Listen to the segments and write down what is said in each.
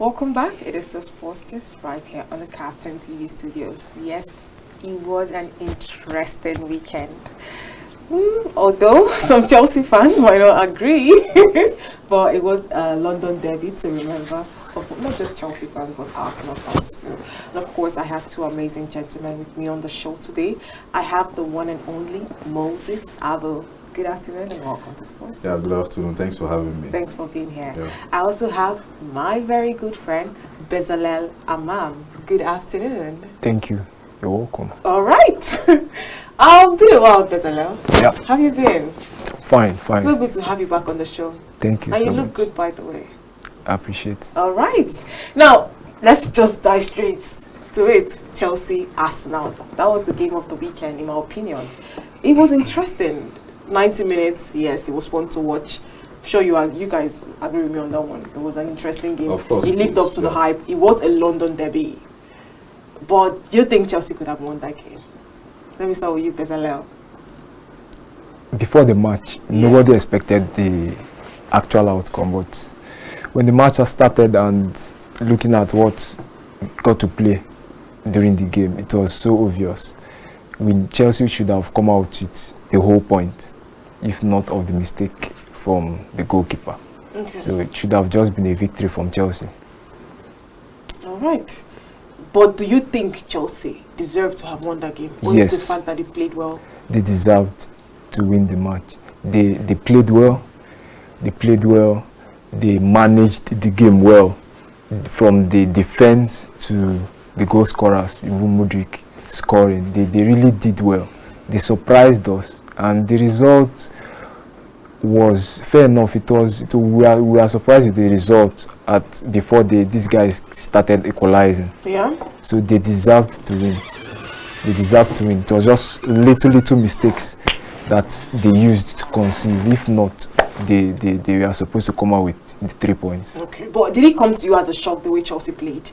Welcome back. It is the Sports Just right here on the Captain TV studios. Yes, it was an interesting weekend. Although some Chelsea fans might not agree, but it was a London derby to remember. Of not just Chelsea fans, but Arsenal fans too. And of course, I have two amazing gentlemen with me on the show today. I have the one and only Moses Abel. Good afternoon and welcome to Sports. Yeah, good afternoon. Thanks for having me. Thanks for being here. Yeah. I also have my very good friend, Bezalel Amam. Good afternoon. Thank you. You're welcome. All right. Been a while, Bezalel. Yeah. How have you been? Fine. So good to have you back on the show. Thank you And so you look much. good, by the way. I appreciate it. All right. Now, let's just dive straight to it. Chelsea, Arsenal. That was the game of the weekend, in my opinion. It was interesting. 90 minutes, yes, it was fun to watch. I'm sure you guys agree with me on that one. It was an interesting game. Of course It lived up to the hype. It was a London derby. But do you think Chelsea could have won that game? Let me start with you, Bezalel. Before the match, nobody expected the actual outcome, but when the match has started and looking at what got to play during the game, it was so obvious. I mean, Chelsea should have come out with the whole point, if not of the mistake from the goalkeeper. Okay. So it should have just been a victory from Chelsea. All right. But do you think Chelsea deserved to have won that game? Or Yes. is the fact that they played well? They deserved to win the match. They played well. They managed the game well, from the defense to the goal scorers, even Mudryk scoring. They really did well. They surprised us, and the result was fair enough. We were surprised with the result before these guys started equalizing. Yeah. So they deserved to win. It was just little mistakes that they used to concede. If not, they were supposed to come out with the 3 points. Okay. But did it come to you as a shock the way Chelsea played?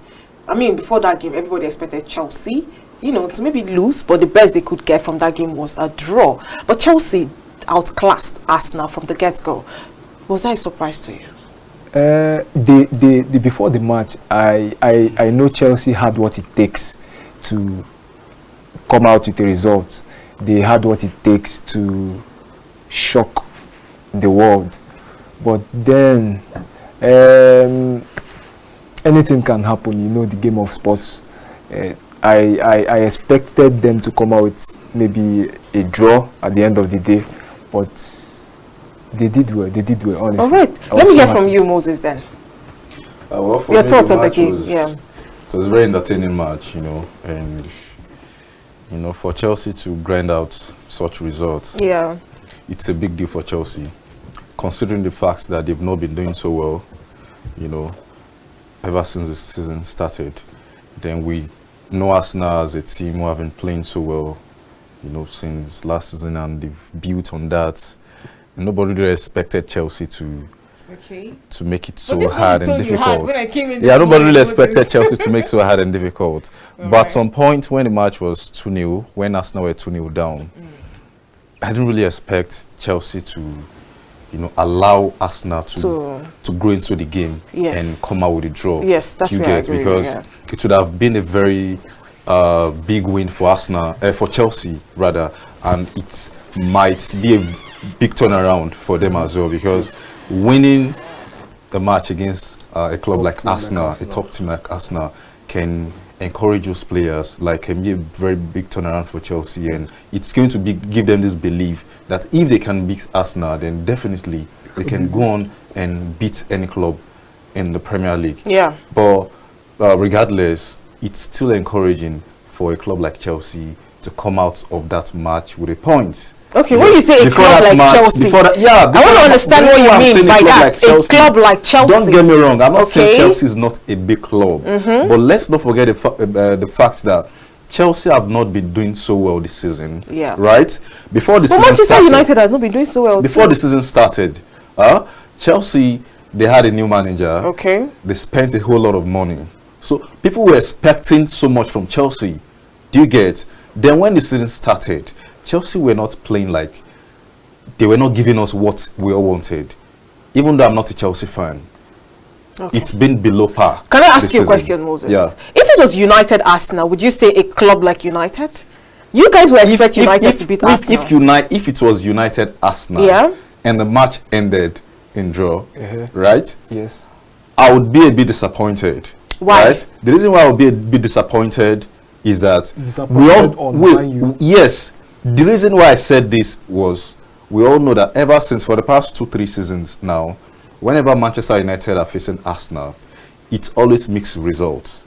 I mean, before that game, everybody expected Chelsea, to maybe lose, but the best they could get from that game was a draw. But Chelsea outclassed Arsenal from the get-go. Was that a surprise to you? Before the match, I know Chelsea had what it takes to come out with a result. They had what it takes to shock the world. But then anything can happen, the game of sports. I expected them to come out with maybe a draw at the end of the day, but they did well, honestly. All right. Let me hear from you, Moses, then. Well, for Your me, thoughts on the match game, was, yeah. It was a very entertaining match, and for Chelsea to grind out such results, Yeah. it's a big deal for Chelsea, considering the fact that they've not been doing so well, ever since the season started. Then we know Arsenal as a team who have been playing so well, since last season, and they've built on that. And nobody really expected Chelsea to make it so hard and difficult. Nobody really expected Chelsea to make so hard and difficult. But at some point when the match was 2-0, when Arsenal were 2-0 down, I didn't really expect Chelsea to, allow Arsenal to grow into the game and come out with a draw. Yes, that's what I agree with, because it would have been a very big win for for Chelsea rather, and it might be a big turnaround for them as well, because winning the match against a club like Arsenal, a top team like Arsenal, can encourage those players, can be a very big turnaround for Chelsea, and it's going to give them this belief that if they can beat Arsenal, then definitely they can go on and beat any club in the Premier League. Yeah. But regardless, it's still encouraging for a club like Chelsea to come out of that match with a point. Okay, when you say a club like Chelsea, I want to understand what you mean by that. A club like Chelsea. Don't get me wrong. I'm not saying Chelsea is not a big club, but let's not forget the fact that Chelsea have not been doing so well this season. Yeah. Right? Before the season Manchester started, United has not been doing so well. Before the season started, Chelsea, they had a new manager. Okay. They spent a whole lot of money. So people were expecting so much from Chelsea. Do you get? Then when the season started, Chelsea were not playing they were not giving us what we all wanted. Even though I'm not a Chelsea fan, Okay. It's been below par. Can I ask you a season. question, Moses? Yeah. If it was United Arsenal, would you say a club like United? You guys will expect United to beat Arsenal. If it was United Arsenal, yeah, and the match ended in draw, right? Yes. I would be a bit disappointed. Why? Right? The reason why I would be a bit disappointed is that yes. The reason why I said this was we all know that ever since for the past 2-3 seasons now, whenever Manchester United are facing Arsenal, it's always mixed results.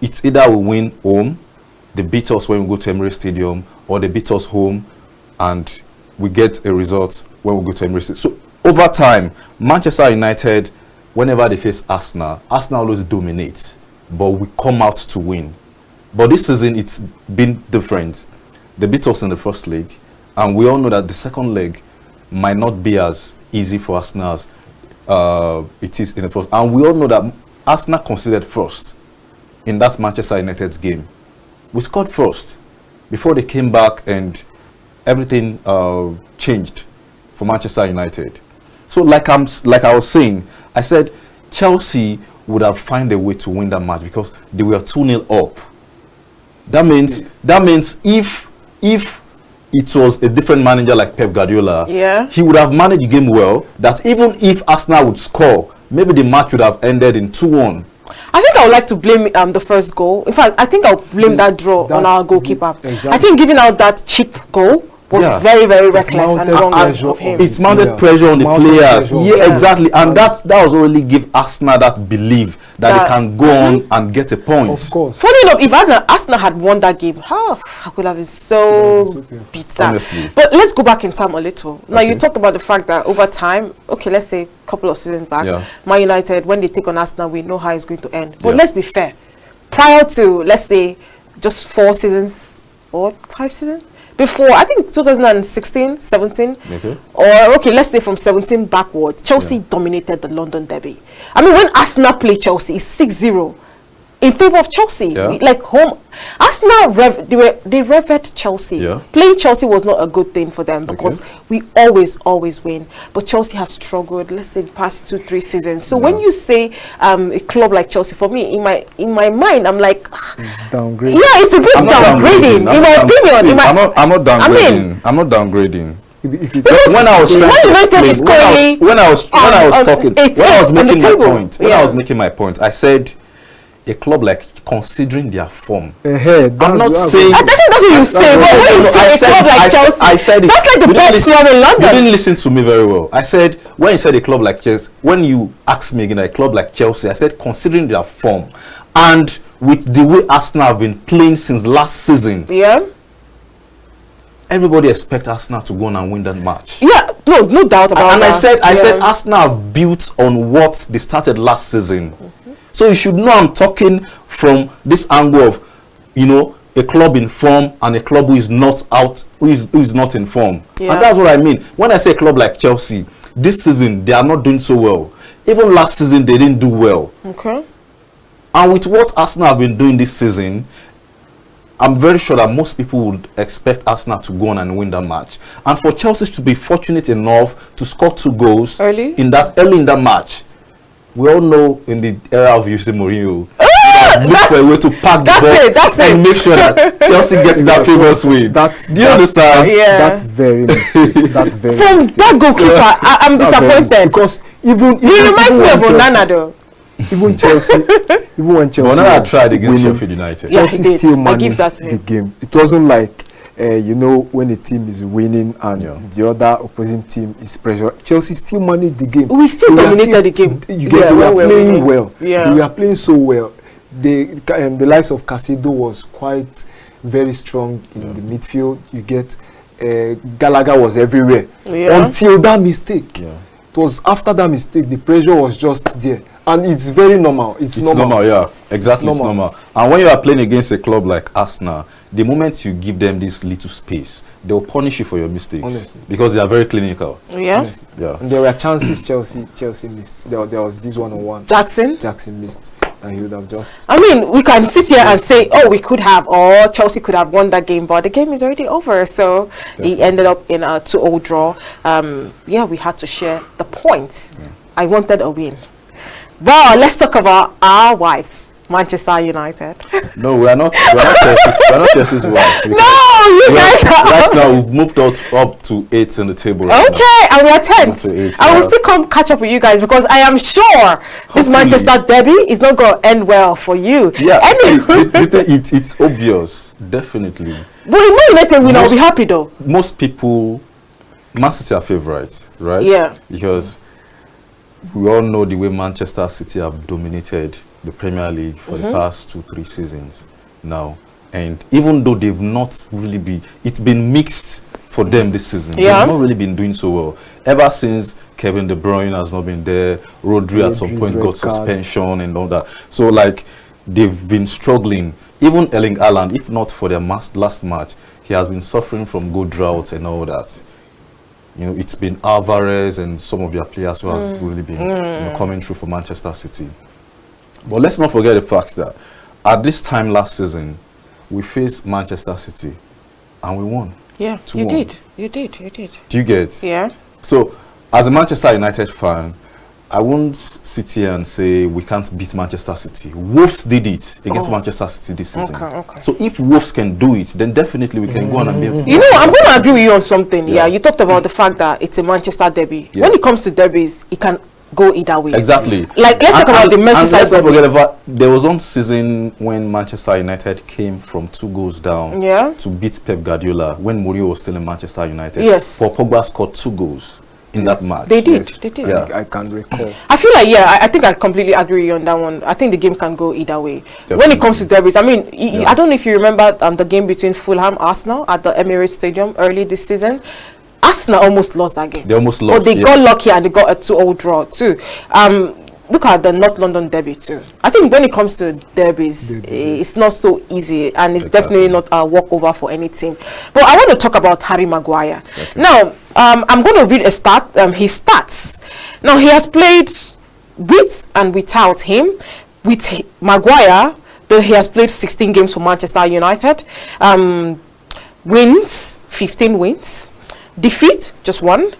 It's either we win home, they beat us when we go to Emirates Stadium, or they beat us home and we get a result when we go to Emirates Stadium. So over time, Manchester United, whenever they face Arsenal, Arsenal always dominates, but we come out to win. But this season, it's been different. They beat us in the first leg, and we all know that the second leg might not be as easy for Arsenal as it is in the first. And we all know that Arsenal conceded first in that Manchester United's game. We scored first before they came back and everything changed for Manchester United. So like I was saying, I said Chelsea would have found a way to win that match because they were 2-0 up. That means if it was a different manager like Pep Guardiola, he would have managed the game well, that even if Arsenal would score, maybe the match would have ended in 2-1. I think I would like to blame the first goal. In fact, I think I'll blame that draw on our goalkeeper. Exactly. I think giving out that cheap goal was very, very reckless and wrong of him. It's mounted pressure on the players. Exactly. And that was really give Arsenal that belief that they can go on and get a point. Of course. Funny enough, if Arsenal had won that game, I could have been so bitter. Honestly. But let's go back in time a little. Now, you talked about the fact that over time, okay, let's say a couple of seasons back, Man United, when they take on Arsenal, we know how it's going to end. But let's be fair. Prior to, let's say, just 4 seasons or 5 seasons, before, I think 2016, 17, or let's say from 17 backwards, Chelsea dominated the London derby. I mean, when Arsenal play Chelsea, it's 6-0 in favor of Chelsea. Like home, Arsenal, they revered Chelsea. Playing Chelsea was not a good thing for them because we always win. But Chelsea has struggled, let's say, the past 2-3 seasons. So when you say a club like Chelsea, for me, in my mind, I'm like, downgrading. Yeah, it's a bit downgrading, in my opinion. I'm not downgrading. I'm not downgrading. When I was making my point, I said a club like considering their form. I'm not saying. I think that's what you say. But when you say a club like Chelsea, I said that's like the best club in London. You didn't listen to me very well. I said when you said a club like Chelsea, when you asked me again a club like Chelsea, I said considering their form and with the way Arsenal have been playing since last season. Everybody expects Arsenal to go on and win that match. No doubt about that. And I said Arsenal have built on what they started last season. So you should know I'm talking from this angle of, a club in form and a club who is not in form. And that's what I mean. When I say a club like Chelsea, this season they are not doing so well. Even last season they didn't do well. And with what Arsenal have been doing this season, I'm very sure that most people would expect Arsenal to go on and win that match. And for Chelsea to be fortunate enough to score 2 goals early in that match. We all know in the era of Jose Mourinho, look for a way to pack the ball and make sure that Chelsea gets that famous win. Do you understand? That's very mistake. From that goalkeeper, I'm disappointed. Because even he reminds me of Onana though. Even when Chelsea Onana tried against Sheffield United. Chelsea still managed the game. It wasn't like when a team is winning and the other opposing team is pressure. Chelsea still managed the game. We still dominated the game. They were playing well. They were playing so well. The likes of Caicedo was quite very strong in the midfield. You get Gallagher was everywhere until that mistake. It was after that mistake the pressure was just there. And it's very normal. It's normal. Exactly, it's normal. And when you are playing against a club like Arsenal, the moment you give them this little space, they will punish you for your mistakes. Honestly. Because they are very clinical. And there were chances Chelsea missed. There was this 1-on-1. Jackson missed. And he would have just... I mean, we can sit here and say, we could have, or Chelsea could have won that game, but the game is already over. So he ended up in a 2-0 draw. We had to share the points. I wanted a win. But let's talk about our wives, Manchester United. No, we're not Chelsea's wives. No, you guys are right now. We've moved up to 8 in the table. Right okay, now. and we're 10th. I will still come catch up with you guys because I am sure this Manchester derby is not going to end well for you. Yeah, it's obvious, definitely. But in Man United, we will be happy though. Most people, Man City are favourites, right? Yeah. Because we all know the way Manchester City have dominated the Premier League for the past 2-3 seasons now. And even though they've not really it's been mixed for them this season. Yeah. They've not really been doing so well. Ever since Kevin De Bruyne has not been there, Rodri at some point got suspension and all that. So like they've been struggling. Even Erling Haaland, if not for their last match, he has been suffering from good drought and all that. You know, it's been Alvarez and some of their players who has really been coming through for Manchester City. But let's not forget the fact that at this time last season, we faced Manchester City and we won. Yeah, you did. You did. Do you get? Yeah. So, as a Manchester United fan, I won't sit here and say we can't beat Manchester City. Wolves did it against Manchester City this season. Okay. So if Wolves can do it, then definitely we can go on and beat. You know, I'm going to agree with you on something. Yeah, you talked about the fact that it's a Manchester derby. Yeah. When it comes to derbies, it can go either way. Exactly. Like, let's talk about the Merseyside let's not derby. forget about, there was one season when Manchester United came from 2 goals down to beat Pep Guardiola when Mourinho was still in Manchester United. Yes. Paul Pogba scored 2 goals in that match. They did. They did. Yeah. I can recall. I feel like, I think I completely agree with you on that one. I think the game can go either way. Definitely. When it comes to derbies, I mean, I don't know if you remember the game between Fulham Arsenal at the Emirates Stadium early this season. Arsenal almost lost that game. They almost lost. But they got lucky and they got a 2-0 draw too. Look at the North London derby too. I think when it comes to derbies, it's not so easy and it's definitely not a walkover for any team. But I want to talk about Harry Maguire. Okay. Now, I'm going to read his stats. Now, he has played with and without him. With Maguire, though he has played 16 games for Manchester United. Wins, 15 wins. Defeat, just 1.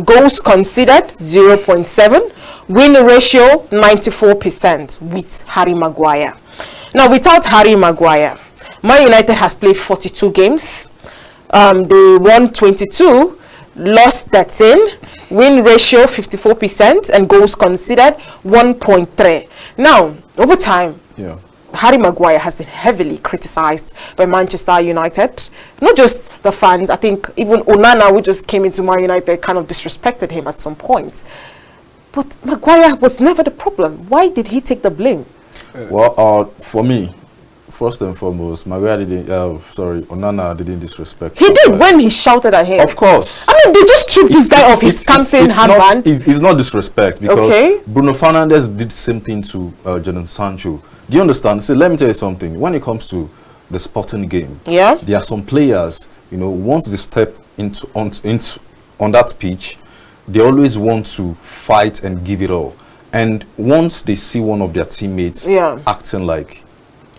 Goals conceded, 0.7. Win ratio, 94% with Harry Maguire. Now, without Harry Maguire, Man United has played 42 games. They won 22, lost 13. Win ratio, 54%. And goals conceded, 1.3. Now, over time, Harry Maguire has been heavily criticized by Manchester United. Not just the fans, I think even Onana, who just came into Man United, kind of disrespected him at some point. But Maguire was never the problem. Why did he take the blame? Well, for me, first and foremost, Onana didn't disrespect him. He did right? when he shouted at him. Of course. I mean, they just stripped this guy off his campaign handband. It's not disrespect because Bruno Fernandes did the same thing to Jadon Sancho. Do you understand? So let me tell you something. When it comes to the sporting game, there are some players, once they step on that pitch, they always want to fight and give it all. And once they see one of their teammates acting like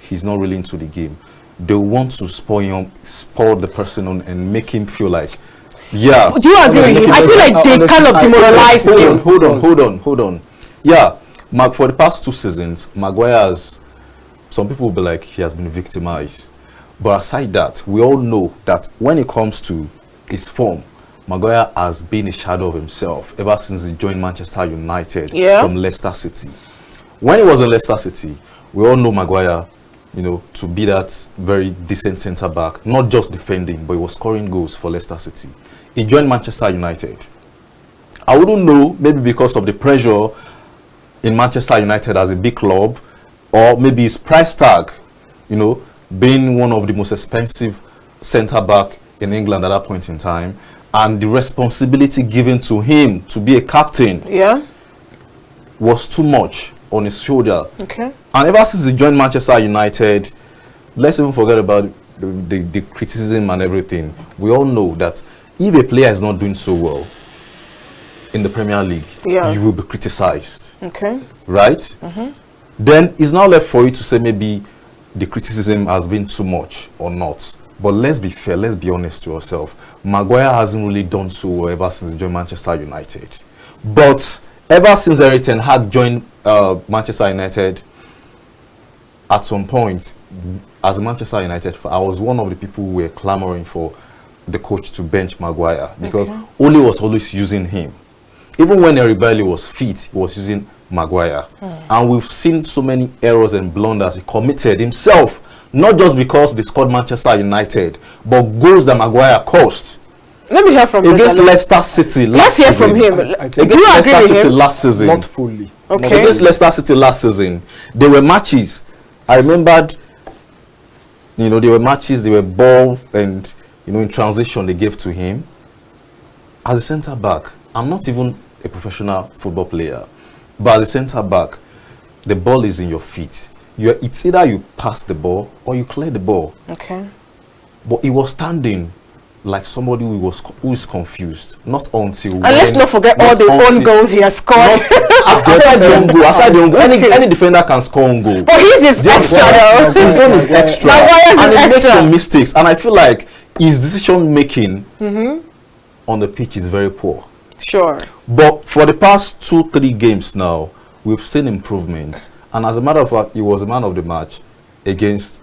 he's not really into the game, they want to spoil the person and make him feel like, do you agree with him? I feel like they kind of demoralized him. Hold on. Yeah. For the past 2 seasons, Maguire has, some people will be like, he has been victimized. But aside that, we all know that when it comes to his form, Maguire has been a shadow of himself ever since he joined Manchester United from Leicester City. When he was in Leicester City, we all know Maguire, to be that very decent centre-back, not just defending, but he was scoring goals for Leicester City. He joined Manchester United. I wouldn't know, maybe because of the pressure in Manchester United as a big club, or maybe his price tag, being one of the most expensive centre-back in England at that point in time, and the responsibility given to him to be a captain was too much on his shoulder. Okay. And ever since he joined Manchester United, let's even forget about the criticism and everything. We all know that if a player is not doing so well in the Premier League, you will be criticized. Okay. Right? Then it's now left for you to say maybe the criticism has been too much or not. But let's be fair, let's be honest to ourselves. Maguire hasn't really done so well ever since he joined Manchester United. But ever since Erik ten Hag joined Manchester United, at some point, as a Manchester United fan, I was one of the people who were clamoring for the coach to bench Maguire because Ole was always using him. Even when Eric Bailly was fit, he was using Maguire. And we've seen so many errors and blunders he committed himself, not just because they scored Manchester United, but goals that Maguire cost. Let me hear from against Leicester City last season. Let's hear from him. Against Leicester City last season. Not fully. Okay. Against Leicester City last season, there were matches. I remembered, there were matches, they were ball and, in transition they gave to him. As a centre back, I'm not even a professional football player, but as a centre back, the ball is in your feet. It's either you pass the ball or you clear the ball. Okay. But he was standing like somebody who is confused. Not until. And let's not forget all the own goals he has scored. Aside the own goal, any defender can score own goal. But his is extra though. His own is extra. And he makes some mistakes. And I feel like his decision making on the pitch is very poor. Sure. But for the past 2-3 games now, we've seen improvements. And as a matter of fact, he was the man of the match against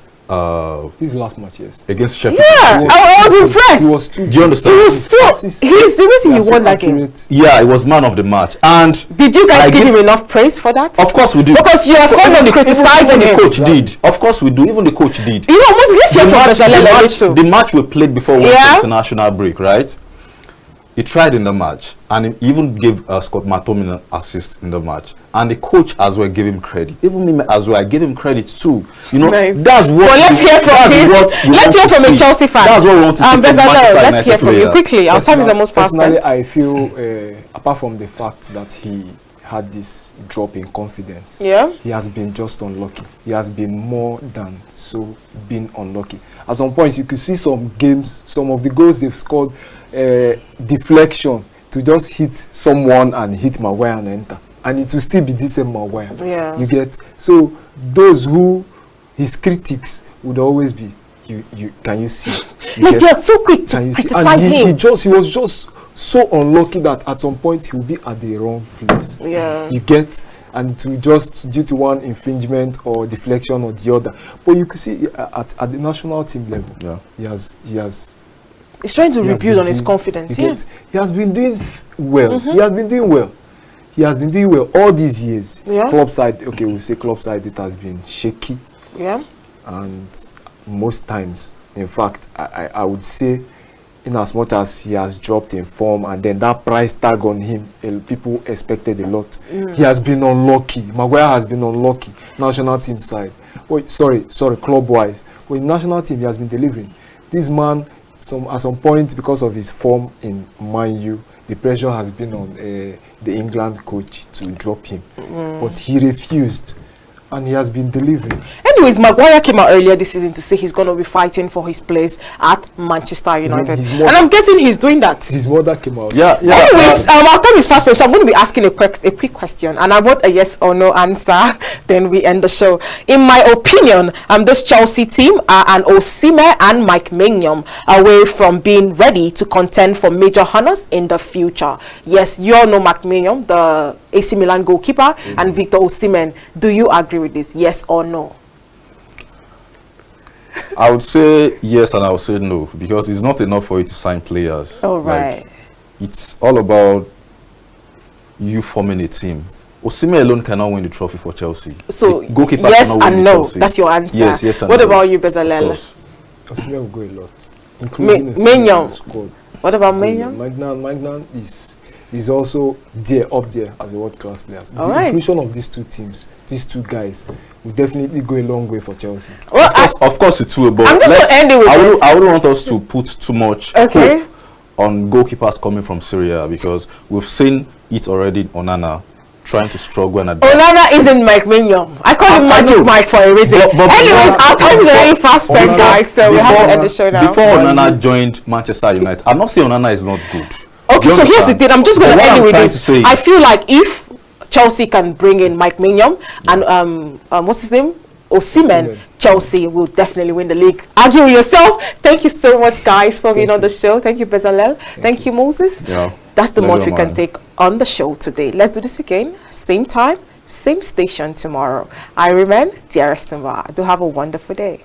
these last matches against Sheffield. Yeah, I was impressed. He was too. Do you understand? He was so. He's the reason you won that game. Yeah, he was man of the match. And did you guys give him enough praise for that? Of course we do. Because you are fond of criticizing him. The coach did. Of course we do. Even the coach did. Let's hear from the match we played before we went to international break, right? He tried in the match, and he even gave Scott McTominay an assist in the match, and the coach as well gave him credit. Even me as well, I gave him credit too. Nice. That's what. Well, let's hear from him. Let's hear from a Chelsea fan. That's what we want to see. Let's hear from you quickly. Our time is almost fast spent. Personally, I feel, apart from the fact that he had this drop in confidence, he has been just unlucky. He has been more than so been unlucky. At some points, you could see some games, some of the goals they've scored. Deflection to just hit someone and hit Maguire and enter, and it will still be the same Maguire. You get, so those who his critics would always be can you see they are so quick to criticize him. He was just so unlucky that at some point he will be at the wrong place. You get, and it will just due to one infringement or deflection or the other. But you could see at the national team level, he has he's trying to rebuild on his confidence. He has been doing well. He has been doing well. He has been doing well all these years. Club side, we'll say club side, it has been shaky. And most times, in fact, I would say, in as much as he has dropped in form and then that price tag on him, people expected a lot. He has been unlucky. Maguire has been unlucky. National team side. Sorry, club-wise. But in national team, he has been delivering. This man, at some point, because of his form in Man U, the pressure has been on the England coach to drop him. But he refused. And he has been delivering. Anyways, Maguire came out earlier this season to say he's going to be fighting for his place at Manchester United. And I'm guessing he's doing that. His mother came out. Anyways, our time is fast, so I'm going to be asking a quick question. And I want a yes or no answer. Then we end the show. In my opinion, this Chelsea team are an Osimhen and Mike Maignan away from being ready to contend for major honours in the future. Yes, you all know Mike Maignan, the AC Milan goalkeeper, and Victor Osimhen. Do you agree with this? Yes or no? I would say yes and I would say no, because it's not enough for you to sign players. Right. It's all about you forming a team. Osimhen alone cannot win the trophy for Chelsea. So goalkeeper yes cannot and win no. That's your answer. Yes and what no. about you, Bezalel? Osimhen will go a lot, including Maignan. squad. What about Maignan? Maignan is also up there as a world-class player. So the inclusion of these two teams, these two guys, will definitely go a long way for Chelsea. Well, of course it will, but I'm just going to end it with this. I wouldn't want us to put too much hope on goalkeepers coming from Syria, because we've seen it already. Onana trying to struggle and adapt. Onana isn't Mike Maignan. I call him Magic Mike for a reason. Anyways, our time is very fast spent, guys, so we have to end the show now. Before Onana joined Manchester United, I'm not saying Onana is not good. Okay, so here's the thing. I'm just going to end it with this. I feel like if Chelsea can bring in Mike Maignan and what's his name? Osimhen, Chelsea will definitely win the league. Argue yourself. Thank you so much, guys, for being on the show. Thank you, Bezalel. Thank you, Moses. Yeah. That's the much we man. can take on the show today. Let's do this again. Same time, same station tomorrow. I remain Dearest Nva. Do have a wonderful day.